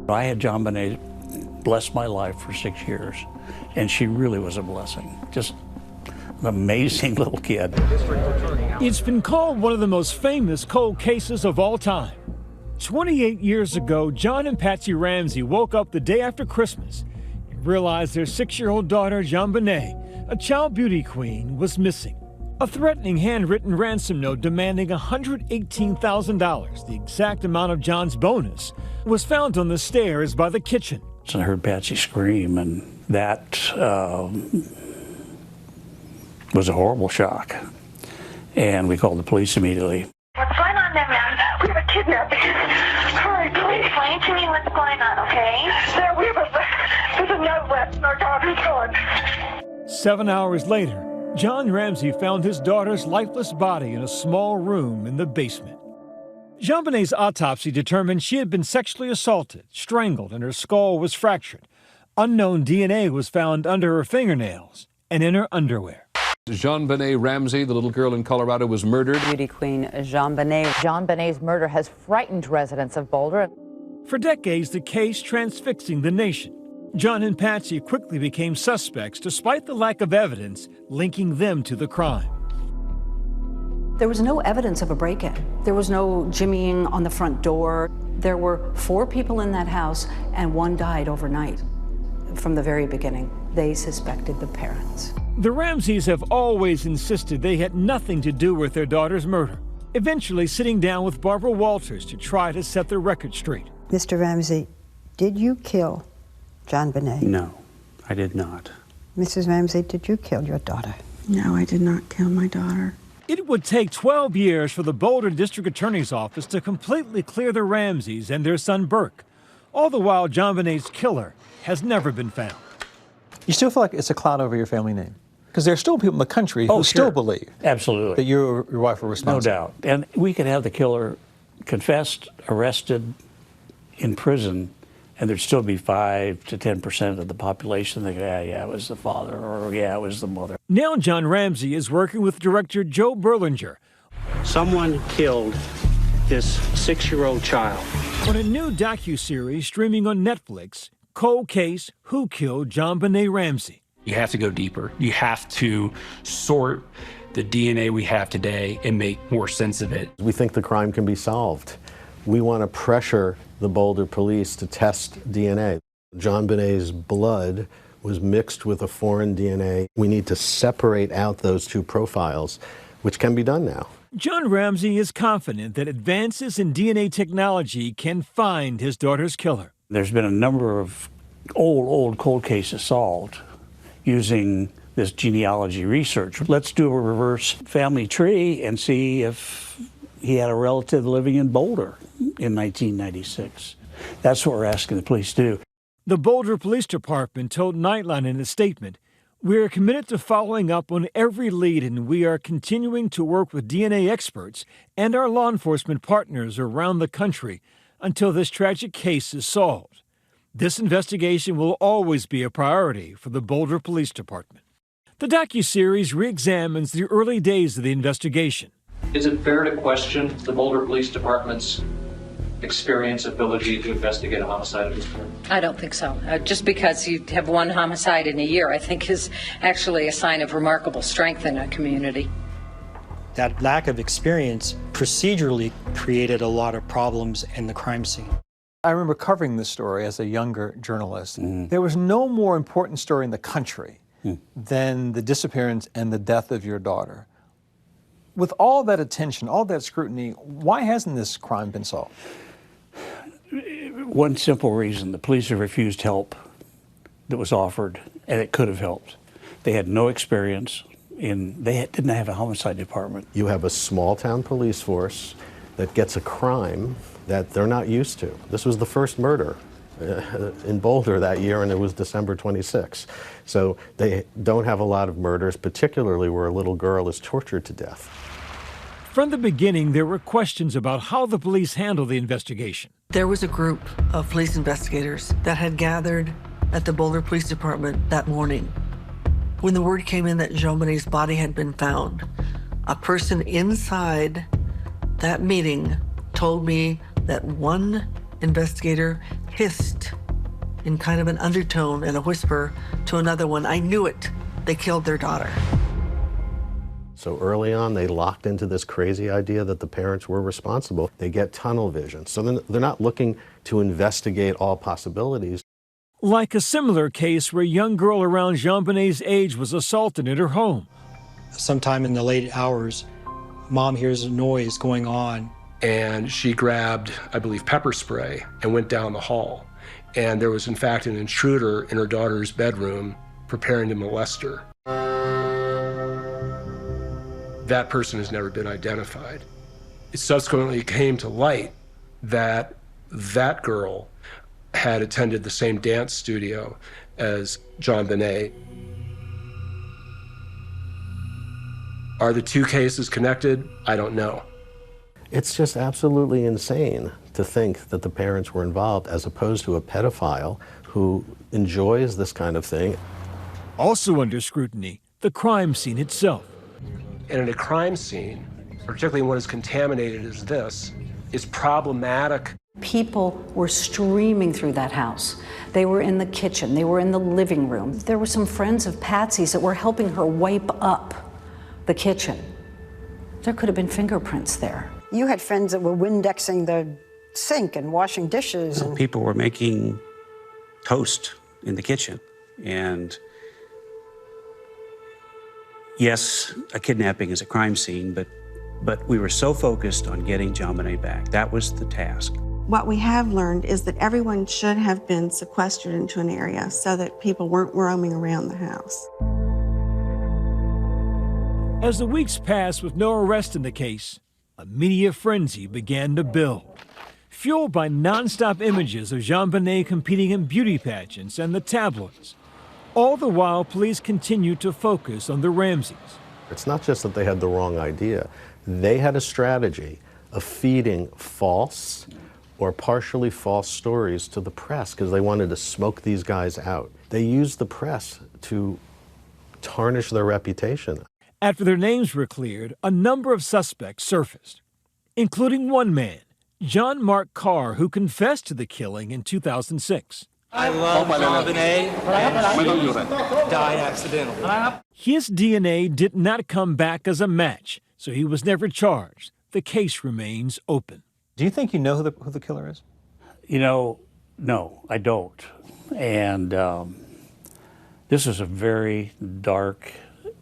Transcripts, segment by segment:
I had JonBenét bless my life for 6 years, and she really was a blessing. Just an amazing little kid. It's been called one of the most famous cold cases of all time. 28 years ago, John and Patsy Ramsey woke up the day after Christmas and realized their 6-year-old daughter, JonBenét, a child beauty queen, was missing. A threatening handwritten ransom note demanding $118,000, the exact amount of John's bonus, was found on the stairs by the kitchen. So I heard Patsy scream, and that was a horrible shock. And we called the police immediately. What's going on there, ma'am? We have a kidnapping. Hurry, please explain to me what's going on, okay? There's a note left and our daughter's gone. 7 hours later, John Ramsey found his daughter's lifeless body in a small room in the basement. JonBenét's autopsy determined she had been sexually assaulted, strangled, and her skull was fractured. Unknown DNA was found under her fingernails and in her underwear. JonBenét Ramsey, the little girl in Colorado, was murdered. Beauty queen JonBenét. JonBenét's murder has frightened residents of Boulder. For decades, the case transfixing the nation. John and Patsy quickly became suspects despite the lack of evidence linking them to the crime. There was no evidence of a break-in. There was no jimmying on the front door. There were 4 people in that house, and 1 died overnight. From the very beginning, they suspected the parents. The Ramseys have always insisted they had nothing to do with their daughter's murder, eventually sitting down with Barbara Walters to try to set the record straight. Mr. Ramsey, did you kill JonBenét? No, I did not. Mrs. Ramsey, did you kill your daughter? No, I did not kill my daughter. It would take 12 years for the Boulder District Attorney's Office to completely clear the Ramseys and their son Burke. All the while, JonBenét's killer has never been found. You still feel like it's a cloud over your family name? Because there are still people in the country who still believe absolutely that you or your wife were responsible. No doubt. And we could have the killer confessed, arrested, in prison, and there'd still be 5 to 10% of the population that, yeah, it was the father, or yeah, it was the mother. Now John Ramsey is working with director Joe Berlinger. Someone killed this 6-year-old child. On a new docuseries streaming on Netflix, Cold Case, Who Killed JonBenét Ramsey? You have to go deeper. You have to sort the DNA we have today and make more sense of it. We think the crime can be solved. We want to pressure the Boulder police to test DNA. JonBenét's blood was mixed with a foreign DNA. We need to separate out those 2 profiles, which can be done now. John Ramsey is confident that advances in DNA technology can find his daughter's killer. There's been a number of old cold cases solved using this genealogy research. Let's do a reverse family tree and see if he had a relative living in Boulder in 1996. That's what we're asking the police to do. The Boulder Police Department told Nightline in a statement, "We are committed to following up on every lead, and we are continuing to work with DNA experts and our law enforcement partners around the country until this tragic case is solved. This investigation will always be a priority for the Boulder Police Department." The docuseries re-examines the early days of the investigation. Is it fair to question the Boulder Police Department's experience, ability to investigate a homicide of this kind? I don't think so. Just because you have 1 homicide in a year, I think is actually a sign of remarkable strength in a community. That lack of experience procedurally created a lot of problems in the crime scene. I remember covering this story as a younger journalist. There was no more important story in the country than the disappearance and the death of your daughter. With all that attention, all that scrutiny, why hasn't this crime been solved? One simple reason: the police have refused help that was offered, and it could have helped. They had no experience didn't have a homicide department. You have a small town police force that gets a crime that they're not used to. This was the first murder in Boulder that year, and it was December 26. So they don't have a lot of murders, particularly where a little girl is tortured to death. From the beginning, there were questions about how the police handled the investigation. There was a group of police investigators that had gathered at the Boulder Police Department that morning. When the word came in that JonBenét's body had been found, a person inside that meeting told me that one investigator hissed in kind of an undertone and a whisper to another one, "I knew it. They killed their daughter." So early on, they locked into this crazy idea that the parents were responsible. They get tunnel vision. So then they're not looking to investigate all possibilities. Like a similar case where a young girl around JonBenét's age was assaulted at her home. Sometime in the late hours, Mom hears a noise going on. And she grabbed, I believe, pepper spray and went down the hall. And there was, in fact, an intruder in her daughter's bedroom preparing to molest her. That person has never been identified. It subsequently came to light that that girl had attended the same dance studio as JonBenét. Are the two cases connected? I don't know. It's just absolutely insane to think that the parents were involved as opposed to a pedophile who enjoys this kind of thing. Also under scrutiny, the crime scene itself. And in a crime scene, particularly one as contaminated as this, is problematic. People were streaming through that house. They were in the kitchen, they were in the living room. There were some friends of Patsy's that were helping her wipe up the kitchen. There could have been fingerprints there. You had friends that were Windexing the sink and washing dishes. And people were making toast in the kitchen. And yes, a kidnapping is a crime scene, but we were so focused on getting JonBenét back. That was the task. What we have learned is that everyone should have been sequestered into an area so that people weren't roaming around the house. As the weeks passed with no arrest in the case, a media frenzy began to build, fueled by nonstop images of JonBenét competing in beauty pageants and the tabloids. All the while, police continued to focus on the Ramseys. It's not just that they had the wrong idea. They had a strategy of feeding false or partially false stories to the press because they wanted to smoke these guys out. They used the press to tarnish their reputation. After their names were cleared, a number of suspects surfaced, including one man, John Mark Carr, who confessed to the killing in 2006. I love JonBenét, and she died accidentally. His DNA did not come back as a match, so he was never charged. The case remains open. Do you think you know who the killer is? You know, no, I don't. And this is a very dark,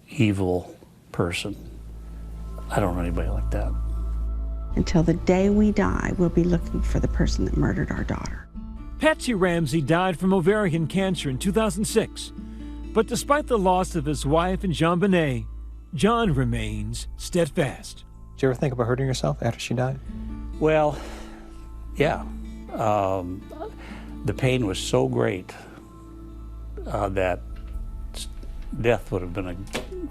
evil person. I don't know anybody like that. Until the day we die, we'll be looking for the person that murdered our daughter. Patsy Ramsey died from ovarian cancer in 2006. But despite the loss of his wife and JonBenét, John remains steadfast. Did you ever think about hurting yourself after she died? Well, yeah. The pain was so great that death would have been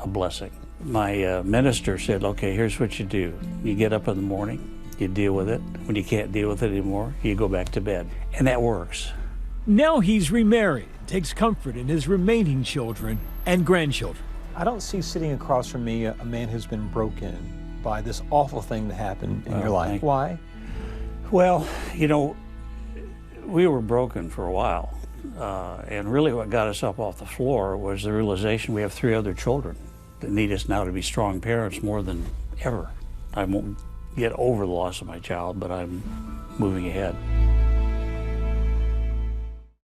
a blessing. My minister said, okay, here's what you do. You get up in the morning, you deal with it. When you can't deal with it anymore, you go back to bed. And that works. Now he's remarried, takes comfort in his remaining children and grandchildren. I don't see sitting across from me a man who's been broken by this awful thing that happened in your life. Why? Well, you know, we were broken for a while. And really what got us up off the floor was the realization we have 3 other children that need us now to be strong parents more than ever. I won't get over the loss of my child, but I'm moving ahead.